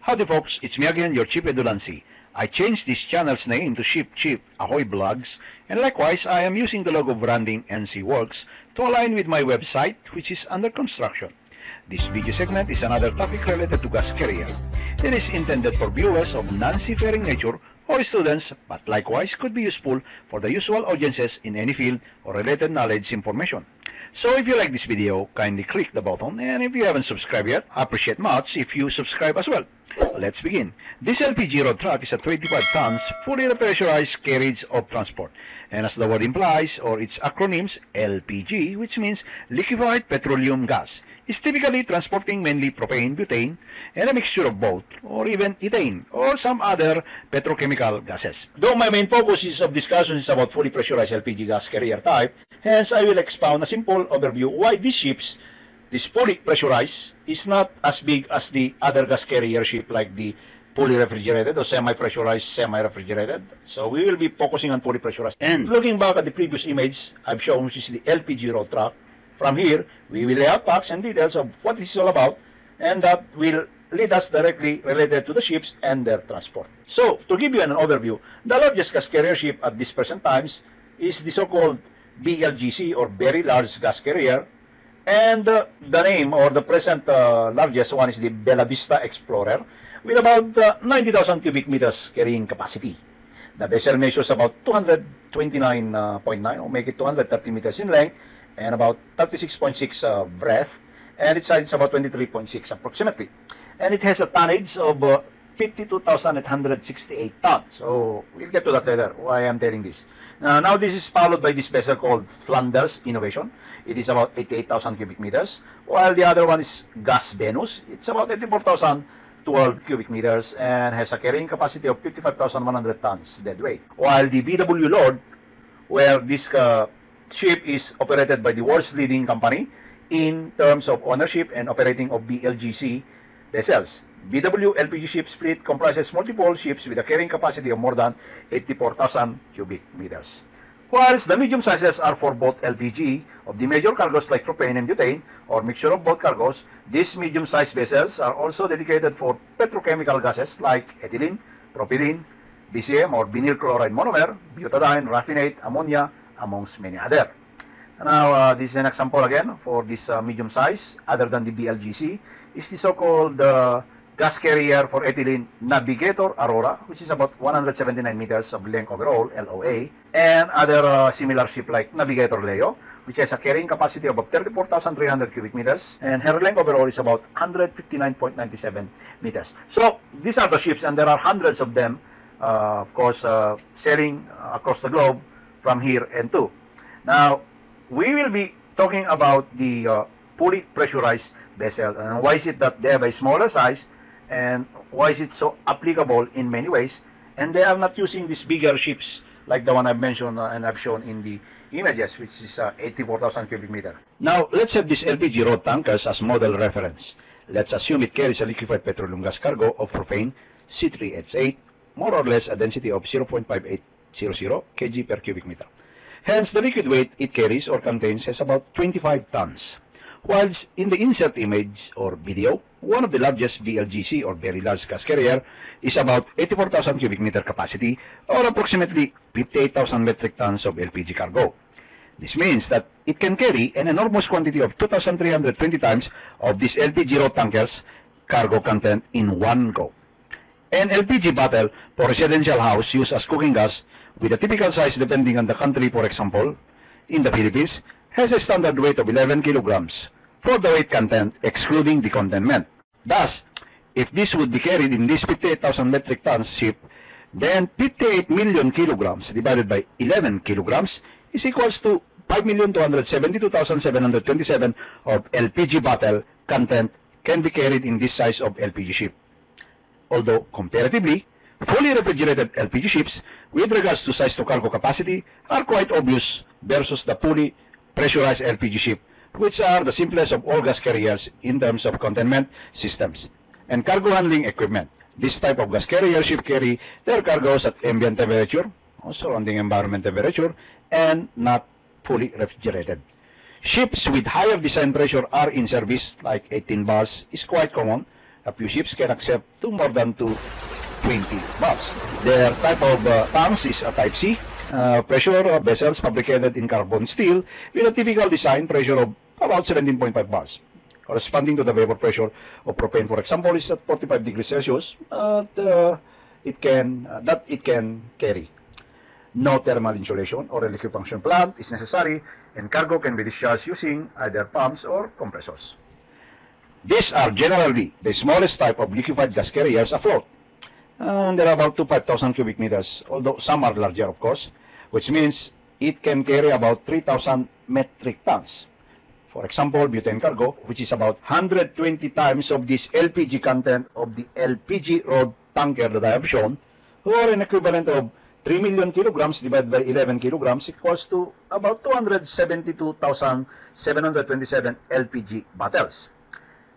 Howdy folks, it's me again, your Chief Edulancy. I changed this channel's name to Ship Chief Ahoy Vlogs, and likewise I am using the logo branding NC Works to align with my website, which is under construction. This video segment is another topic related to gas carrier. It is intended for viewers of non-seafaring nature or students, but likewise could be useful for the usual audiences in any field or related knowledge information. So if you like this video, kindly click the button, and if you haven't subscribed yet, I appreciate much if you subscribe as well. Let's begin. This LPG road truck is a 25 tons, fully pressurized carriage of transport. And as the word implies, or its acronyms, LPG, which means liquefied petroleum gas, is typically transporting mainly propane, butane, and a mixture of both, or even ethane, or some other petrochemical gases. Though my main focus of discussion is about fully pressurized LPG gas carrier type, hence I will expound a simple overview why these ships, this fully pressurized, is not as big as the other gas carrier ship like the fully refrigerated or semi-pressurized, semi-refrigerated. So we will be focusing on fully pressurized. And looking back at the previous image I've shown, which is the LPG road truck, from here we will lay out facts and details of what this is all about, and that will lead us directly related to the ships and their transport. So to give you an overview, the largest gas carrier ship at this present times is the so-called BLGC, or Very Large Gas Carrier, and the name or the present largest one is the Bella Vista Explorer, with about 90,000 cubic meters carrying capacity. The vessel measures about 229.9, or make it 230 meters in length, and about 36.6 breadth, and its size is about 23.6 approximately. And it has a tonnage of 52,868 tons. So we'll get to that later, why I'm telling this. Now this is followed by this vessel called Flanders Innovation. It is about 88,000 cubic meters, while the other one is Gas Venus. It's about 84,012 cubic meters and has a carrying capacity of 55,100 tons dead weight. While the BW Lord, where this ship is operated by the world's leading company in terms of ownership and operating of BLGC vessels. BW LPG ship fleet comprises multiple ships with a carrying capacity of more than 84,000 cubic meters. Whilst the medium sizes are for both LPG of the major cargoes like propane and butane, or mixture of both cargoes, these medium-sized vessels are also dedicated for petrochemical gases like ethylene, propylene, BCM or vinyl chloride monomer, butadiene, raffinate, ammonia, amongst many other. Now this is an example again for this medium size, other than the BLGC, is the so-called gas carrier for ethylene Navigator Aurora, which is about 179 meters of length overall, LOA, and other similar ship like Navigator Leo, which has a carrying capacity of about 34,300 cubic meters, and her length overall is about 159.97 meters. So these are the ships, and there are hundreds of them, of course, sailing across the globe from here and to. Now, we will be talking about the fully pressurized vessel, and why is it that they have a smaller size, and why is it so applicable in many ways, and they are not using these bigger ships like the one I've mentioned and I've shown in the images, which is 84,000 cubic meter. Now let's have this LPG road tankers as model reference. Let's assume it carries a liquefied petroleum gas cargo of propane C3H8, more or less a density of 0.5800 kg per cubic meter. Hence the liquid weight it carries or contains has about 25 tons. Whilst in the insert image or video, one of the largest BLGC or Very Large Gas Carrier is about 84,000 cubic meter capacity, or approximately 58,000 metric tons of LPG cargo. This means that it can carry an enormous quantity of 2,320 tons of this LPG road tankers cargo content in one go. An LPG bottle for residential house used as cooking gas, with a typical size depending on the country, for example, in the Philippines, has a standard weight of 11 kilograms for the weight content excluding the condensate. Thus, if this would be carried in this 58,000 metric tons ship, then 58 million kilograms divided by 11 kilograms is equals to 5,272,727 of LPG bottle content can be carried in this size of LPG ship. Although comparatively, fully refrigerated LPG ships with regards to size to cargo capacity are quite obvious versus the fully pressurized LPG ship, which are the simplest of all gas carriers in terms of containment systems and cargo handling equipment. This type of gas carrier ship carry their cargoes at ambient temperature, or surrounding environment temperature, and not fully refrigerated. Ships with higher design pressure are in service, like 18 bars is quite common, A few ships can accept to more than 220 barrels. Their type of tanks is a Type C. Pressure vessels fabricated in carbon steel with a typical design pressure of about 17.5 bars, corresponding to the vapor pressure of propane, for example, is at 45 degrees Celsius. It can carry. No thermal insulation or liquefaction plant is necessary, and cargo can be discharged using either pumps or compressors. These are generally the smallest type of liquefied gas carriers afloat. And they're about 5,000 cubic meters, although some are larger, of course, which means it can carry about 3,000 metric tons. For example, butane cargo, which is about 120 times of this LPG content of the LPG road tanker that I have shown, or an equivalent of 3 million kilograms divided by 11 kilograms equals to about 272,727 LPG bottles.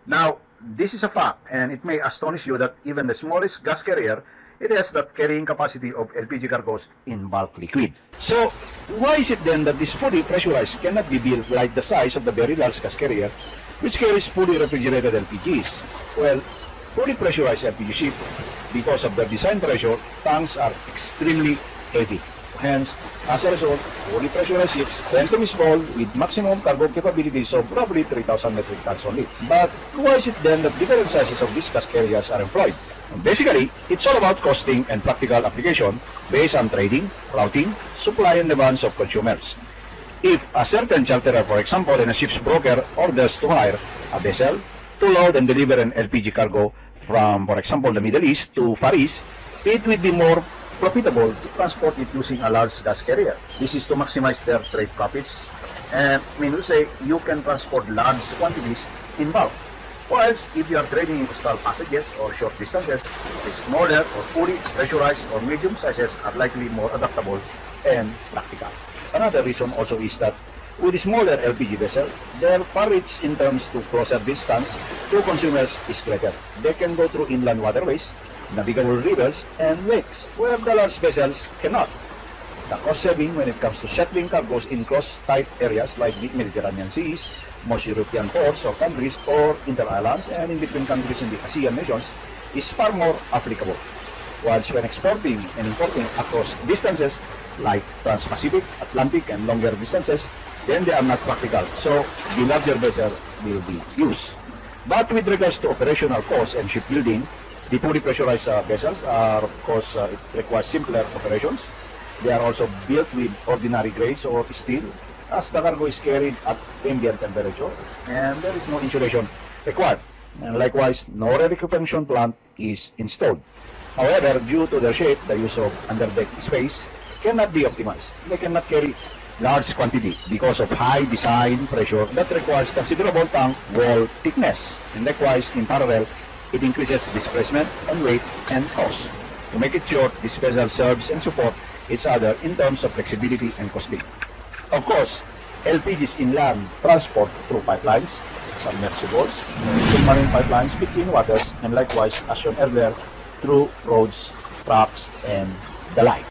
Now, this is a fact, and it may astonish you that even the smallest gas carrier, it has that carrying capacity of LPG cargoes in bulk liquid. So, why is it then that this fully pressurized cannot be built like the size of the very large gas carrier, which carries fully refrigerated LPGs? Well, fully pressurized LPG ships, because of their design pressure, tanks are extremely heavy. Hence, as a result, fully pressurized ships tend to be small with maximum cargo capabilities of roughly 3,000 metric tons only. But why is it then that different sizes of these gas carriers are employed? Basically, it's all about costing and practical application based on trading, routing, supply and demands of consumers. If a certain charterer, for example, and a ship's broker orders to hire a vessel to load and deliver an LPG cargo from, for example, the Middle East to Far East, it would be more profitable to transport it using a large gas carrier. This is to maximize their trade profits. And I mean to say, you can transport large quantities in bulk. Whilst if you are trading in coastal passages or short distances, the smaller or fully pressurized or medium sizes are likely more adaptable and practical. Another reason also is that with the smaller LPG vessel, their far reach in terms to closer distance to consumers is greater. They can go through inland waterways, navigable rivers, and lakes, where the large vessels cannot. The cost saving when it comes to shuttling cargoes in close-tight areas like the Mediterranean seas, most European ports or countries, or inter-islands and in between countries in the ASEAN nations is far more applicable. Whilst when exporting and importing across distances like Trans-Pacific, Atlantic, and longer distances, then they are not practical, so the larger vessel will be used. But with regards to operational costs and shipbuilding, the fully pressurized vessels are, of course, it requires simpler operations. They are also built with ordinary grades or steel, as the cargo is carried at ambient temperature, and there is no insulation required. And likewise, no liquefaction plant is installed. However, due to their shape, the use of underdeck space cannot be optimized. They cannot carry large quantity because of high design pressure that requires considerable tank wall thickness. And likewise, in parallel, it increases displacement and weight and cost. To make it short, this vessel serves and supports each other in terms of flexibility and costing. Of course, LPGs inland transport through pipelines, submersibles, submarine pipelines between waters, and likewise, as shown earlier, through roads, trucks, and the like.